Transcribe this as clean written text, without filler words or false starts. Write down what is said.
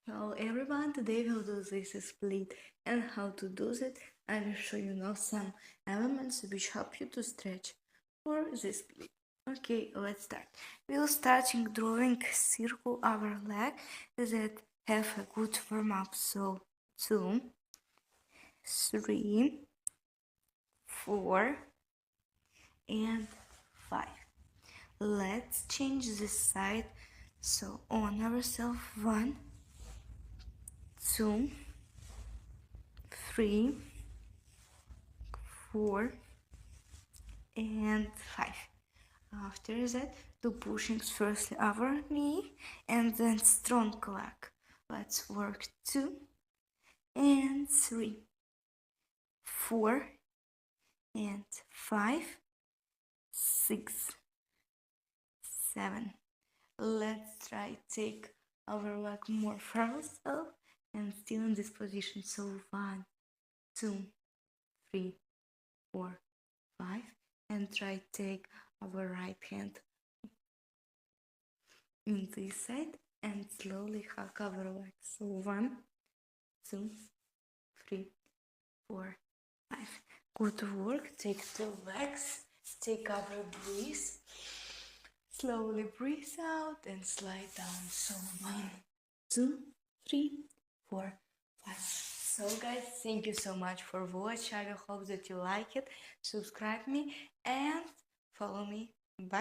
Hello everyone, today we'll do this split, and how to do it I will show you now some elements which help you to stretch for this split. Okay, let's start. We'll starting drawing circle our leg that have a good warm up. So 2, 3, 4 and 5. Let's change this side. So on ourselves 1, 2, 3, 4 and 5. After that, do pushings firstly over knee and then strong leg. Let's work 2 and 3, 4 and 5, 6, 7. Let's try take our leg more further up and still in this position. So 1, 2, 3, 4, 5, and try take our right hand in this side and slowly hug our legs. So 1, 2, 3, 4, 5. Good work. Take 2 legs. Take our breath. Slowly breathe out and slide down. So 1, 2, 3, 4, 5. So guys, thank you so much for watching. I hope that you like it. Subscribe me and follow me. Bye.